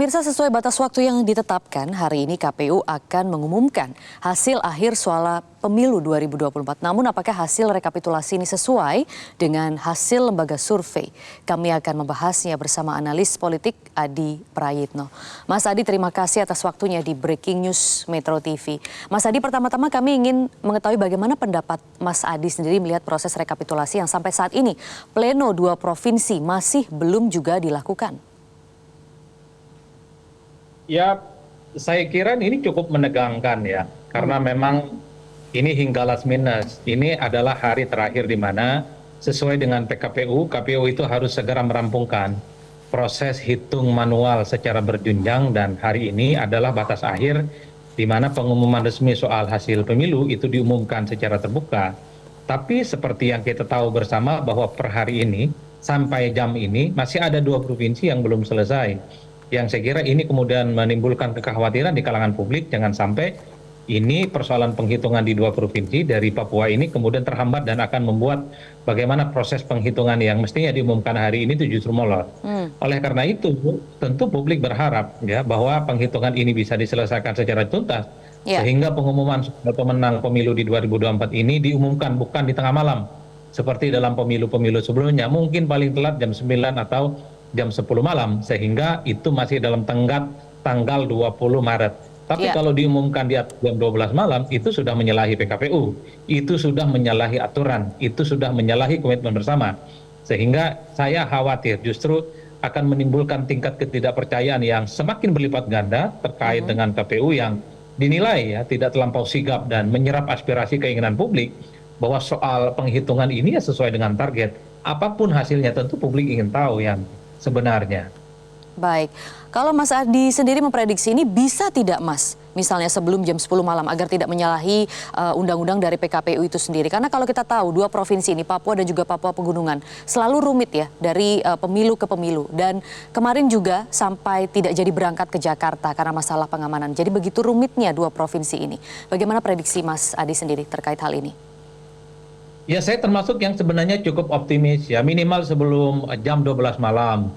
Pemirsa, sesuai batas waktu yang ditetapkan, hari ini KPU akan mengumumkan hasil akhir suara pemilu 2024. Namun apakah hasil rekapitulasi ini sesuai dengan hasil lembaga survei? Kami akan membahasnya bersama analis politik Adi Prayitno. Mas Adi, terima kasih atas waktunya di Breaking News Metro TV. Mas Adi, pertama-tama kami ingin mengetahui bagaimana pendapat Mas Adi sendiri melihat proses rekapitulasi yang sampai saat ini pleno 2 provinsi masih belum juga dilakukan. Ya, saya kira ini cukup menegangkan ya, karena memang ini hingga last minute, ini adalah hari terakhir di mana sesuai dengan PKPU, KPU itu harus segera merampungkan proses hitung manual secara berjenjang dan hari ini adalah batas akhir di mana pengumuman resmi soal hasil pemilu itu diumumkan secara terbuka. Tapi seperti yang kita tahu bersama bahwa per hari ini sampai jam ini masih ada 2 provinsi yang belum selesai. Yang saya kira ini kemudian menimbulkan kekhawatiran di kalangan publik, jangan sampai ini persoalan penghitungan di 2 provinsi dari Papua ini kemudian terhambat dan akan membuat bagaimana proses penghitungan yang mestinya diumumkan hari ini itu justru molor. Oleh karena itu tentu publik berharap ya bahwa penghitungan ini bisa diselesaikan secara tuntas sehingga pengumuman pemenang pemilu di 2024 ini diumumkan bukan di tengah malam seperti dalam pemilu-pemilu sebelumnya, mungkin paling telat jam 9 atau jam 10 malam, sehingga itu masih dalam tenggat tanggal 20 Maret. Tapi kalau diumumkan di jam 12 malam, itu sudah menyalahi PKPU, itu sudah menyalahi aturan, itu sudah menyalahi komitmen bersama. Sehingga saya khawatir justru akan menimbulkan tingkat ketidakpercayaan yang semakin berlipat ganda terkait dengan KPU yang dinilai ya tidak terlampau sigap dan menyerap aspirasi keinginan publik bahwa soal penghitungan ini ya sesuai dengan target. Apapun hasilnya tentu publik ingin tahu yang sebenarnya. Baik, kalau Mas Adi sendiri memprediksi ini bisa tidak Mas, misalnya sebelum jam 10 malam agar tidak menyalahi undang-undang dari PKPU itu sendiri. Karena kalau kita tahu 2 provinsi ini, Papua dan juga Papua Pegunungan, selalu rumit ya dari pemilu ke pemilu. Dan kemarin juga sampai tidak jadi berangkat ke Jakarta karena masalah pengamanan. Jadi begitu rumitnya 2 provinsi ini. Bagaimana prediksi Mas Adi sendiri terkait hal ini? Ya, saya termasuk yang sebenarnya cukup optimis ya, minimal sebelum jam 12 malam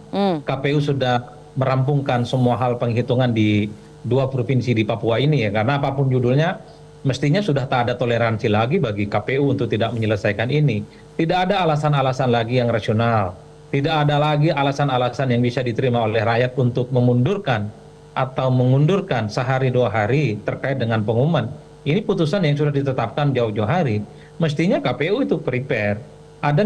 KPU sudah merampungkan semua hal penghitungan di 2 provinsi di Papua ini ya, karena apapun judulnya mestinya sudah tak ada toleransi lagi bagi KPU untuk tidak menyelesaikan ini. Tidak ada alasan-alasan lagi yang rasional, tidak ada lagi alasan-alasan yang bisa diterima oleh rakyat untuk memundurkan atau mengundurkan sehari 2 hari terkait dengan pengumuman. Ini putusan yang sudah ditetapkan jauh-jauh hari. Mestinya KPU itu prepare, ada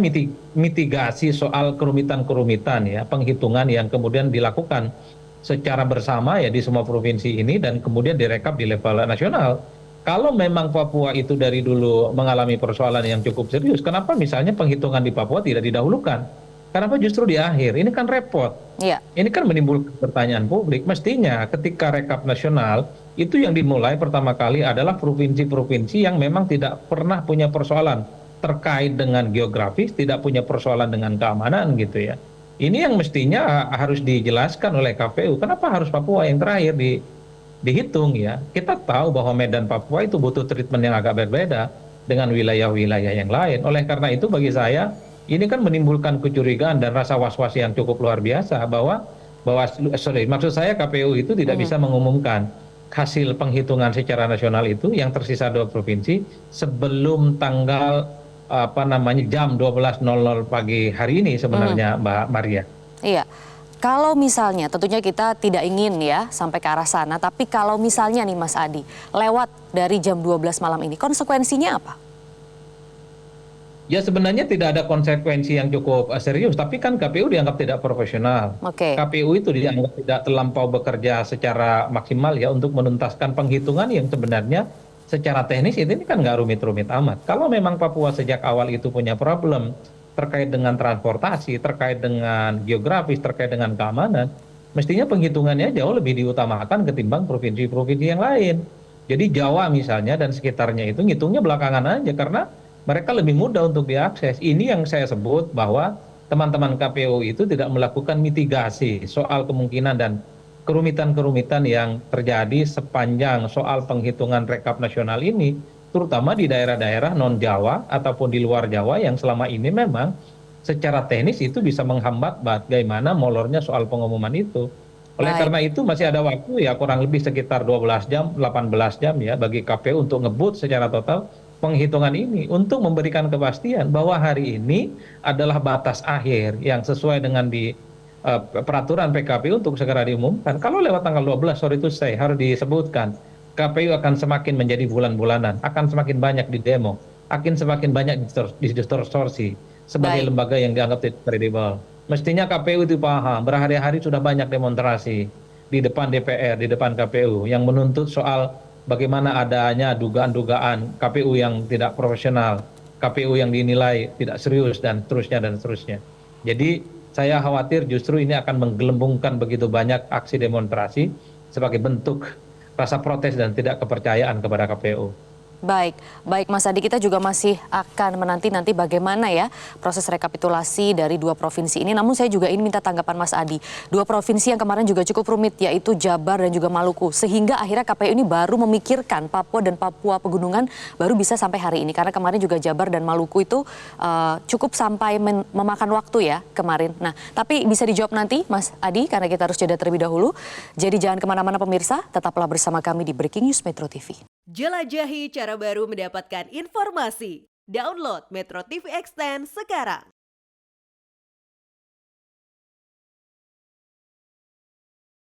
mitigasi soal kerumitan-kerumitan ya, penghitungan yang kemudian dilakukan secara bersama ya di semua provinsi ini dan kemudian direkap di level nasional. Kalau memang Papua itu dari dulu mengalami persoalan yang cukup serius, kenapa misalnya penghitungan di Papua tidak didahulukan? Kenapa justru di akhir? Ini kan repot. Ini kan menimbulkan pertanyaan publik. Mestinya ketika rekap nasional, itu yang dimulai pertama kali adalah provinsi-provinsi yang memang tidak pernah punya persoalan terkait dengan geografis, tidak punya persoalan dengan keamanan gitu ya. Ini yang mestinya harus dijelaskan oleh KPU. Kenapa harus Papua yang terakhir dihitung ya? Kita tahu bahwa Medan Papua itu butuh treatment yang agak berbeda dengan wilayah-wilayah yang lain. Oleh karena itu bagi saya ini kan menimbulkan kecurigaan dan rasa was-was yang cukup luar biasa bahwa maksud saya KPU itu tidak bisa mengumumkan hasil penghitungan secara nasional itu yang tersisa 2 provinsi sebelum tanggal jam 12.00 pagi hari ini sebenarnya Mbak Maria. Iya. Kalau misalnya tentunya kita tidak ingin ya sampai ke arah sana, tapi kalau misalnya nih Mas Adi lewat dari jam 12 malam ini, konsekuensinya apa? Ya sebenarnya tidak ada konsekuensi yang cukup serius, tapi kan KPU dianggap tidak profesional. KPU itu dianggap tidak terlampau bekerja secara maksimal ya untuk menuntaskan penghitungan yang sebenarnya secara teknis ini kan nggak rumit-rumit amat. Kalau memang Papua sejak awal itu punya problem terkait dengan transportasi, terkait dengan geografis, terkait dengan keamanan, mestinya penghitungannya jauh lebih diutamakan ketimbang provinsi-provinsi yang lain. Jadi Jawa misalnya dan sekitarnya itu ngitungnya belakangan aja karena mereka lebih mudah untuk diakses. Ini yang saya sebut bahwa teman-teman KPU itu tidak melakukan mitigasi soal kemungkinan dan kerumitan-kerumitan yang terjadi sepanjang soal penghitungan rekap nasional ini, terutama di daerah-daerah non-Jawa ataupun di luar Jawa yang selama ini memang secara teknis itu bisa menghambat bagaimana molornya soal pengumuman itu. Oleh Baik. karena itu masih ada waktu ya kurang lebih sekitar 12 jam, 18 jam ya bagi KPU untuk ngebut secara total penghitungan ini untuk memberikan kepastian bahwa hari ini adalah batas akhir yang sesuai dengan di peraturan PKPU untuk segera diumumkan. Kalau lewat tanggal 12 sorry itu saya harus disebutkan KPU akan semakin menjadi bulan-bulanan, akan semakin banyak di demo, akan semakin banyak distorsi sebagai Baik. lembaga yang dianggap tidak kredibel. Mestinya KPU itu paham, berhari-hari sudah banyak demonstrasi di depan DPR, di depan KPU yang menuntut soal bagaimana adanya dugaan-dugaan KPU yang tidak profesional, KPU yang dinilai tidak serius dan seterusnya dan seterusnya. Jadi saya khawatir justru ini akan menggelembungkan begitu banyak aksi demonstrasi sebagai bentuk rasa protes dan tidak kepercayaan kepada KPU. Baik, baik Mas Adi, kita juga masih akan menanti nanti bagaimana ya proses rekapitulasi dari dua provinsi ini. Namun saya juga ingin minta tanggapan Mas Adi. Dua provinsi yang kemarin juga cukup rumit yaitu Jabar dan juga Maluku. Sehingga akhirnya KPU ini baru memikirkan Papua dan Papua Pegunungan baru bisa sampai hari ini. Karena kemarin juga Jabar dan Maluku itu cukup sampai memakan waktu ya kemarin. Nah, tapi bisa dijawab nanti Mas Adi karena kita harus jeda terlebih dahulu. Jadi jangan kemana-mana pemirsa, tetaplah bersama kami di Breaking News Metro TV. Jelajahi cara baru mendapatkan informasi. Download Metro TV Extend sekarang.